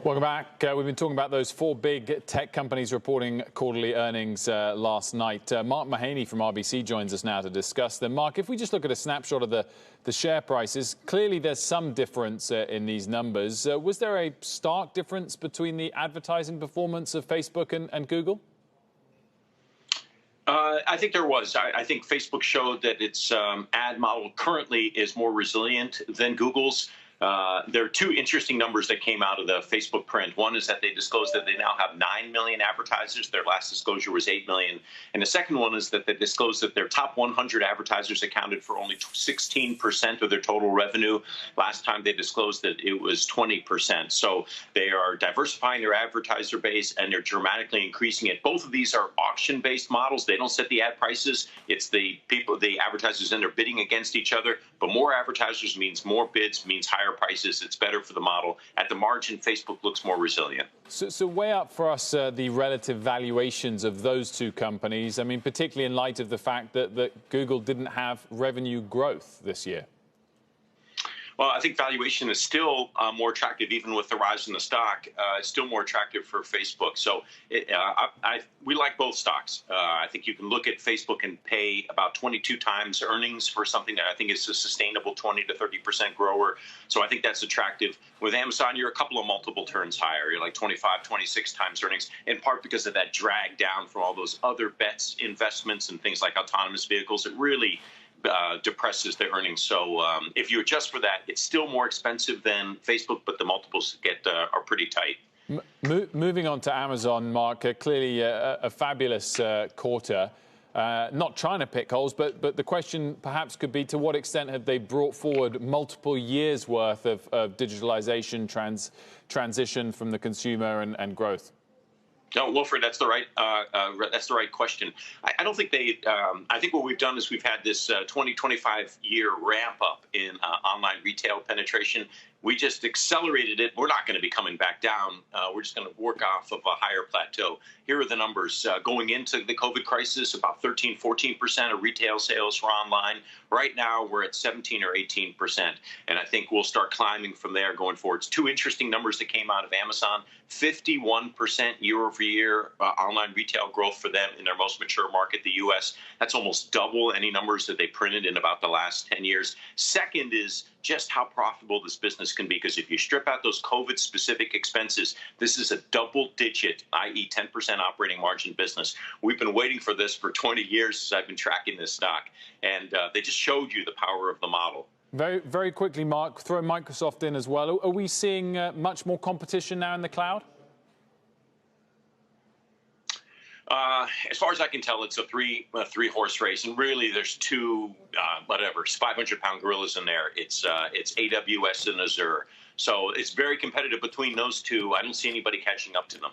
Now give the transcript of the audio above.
Welcome back. We've been talking about those four big tech companies reporting quarterly earnings last night. Mark Mahaney from RBC joins us now to discuss them. Mark, if we just look at a snapshot of the share prices, clearly there's some difference in these numbers. Was there a stark difference between the advertising performance of Facebook and Google? I think there was. I think Facebook showed that its ad model currently is more resilient than Google's. There are two interesting numbers that came out of the Facebook print. One is that they disclosed that they now have 9 million advertisers. Their last disclosure was 8 million. And the second one is that they disclosed that their top 100 advertisers accounted for only 16% of their total revenue. Last time they disclosed that it was 20%. So they are diversifying their advertiser base and they're dramatically increasing it. Both of these are auction-based models. They don't set the ad prices. It's the advertisers in there bidding against each other. But more advertisers means more bids, means higher prices. It's better for the model. At the margin, Facebook looks more resilient. So weigh up for us the relative valuations of those two companies. I mean, particularly in light of the fact that Google didn't have revenue growth this year. Well, I think valuation is still more attractive, even with the rise in the stock. It's still more attractive for Facebook. So we like both stocks. I think you can look at Facebook and pay about 22 times earnings for something that I think is a sustainable 20 to 30% grower. So I think that's attractive. With Amazon, you're a couple of multiple turns higher. You're like 25, 26 times earnings, in part because of that drag down from all those other bets, investments, and things like autonomous vehicles. It really depresses the earnings. So if you adjust for that, it's still more expensive than Facebook, but the multiples are pretty tight. Moving on to Amazon, Mark, clearly a fabulous quarter. Not trying to pick holes, but the question perhaps could be, to what extent have they brought forward multiple years' worth of digitalization, transition from the consumer and growth? No, Wilfred, that's the right question. I don't think they. I think what we've done is we've had this 25 year ramp up in online retail penetration. We just accelerated it. We're not going to be coming back down. We're just going to work off of a higher plateau. Here are the numbers. Going into the COVID crisis, about 14% of retail sales were online. Right now, we're at 17 or 18%. And I think we'll start climbing from there going forward. It's two interesting numbers that came out of Amazon. 51% year-over-year online retail growth for them in their most mature market, the U.S. That's almost double any numbers that they printed in about the last 10 years. Second is just how profitable this business can be, because if you strip out those COVID-specific expenses, this is a double-digit, i.e. 10% operating margin business. We've been waiting for this for 20 years as I've been tracking this stock, and they just showed you the power of the model. Very, very quickly, Mark, throw Microsoft in as well. Are we seeing much more competition now in the cloud? As far as I can tell, it's a three-horse race, and really there's two, 500-pound gorillas in there. It's AWS and Azure. So it's very competitive between those two. I don't see anybody catching up to them.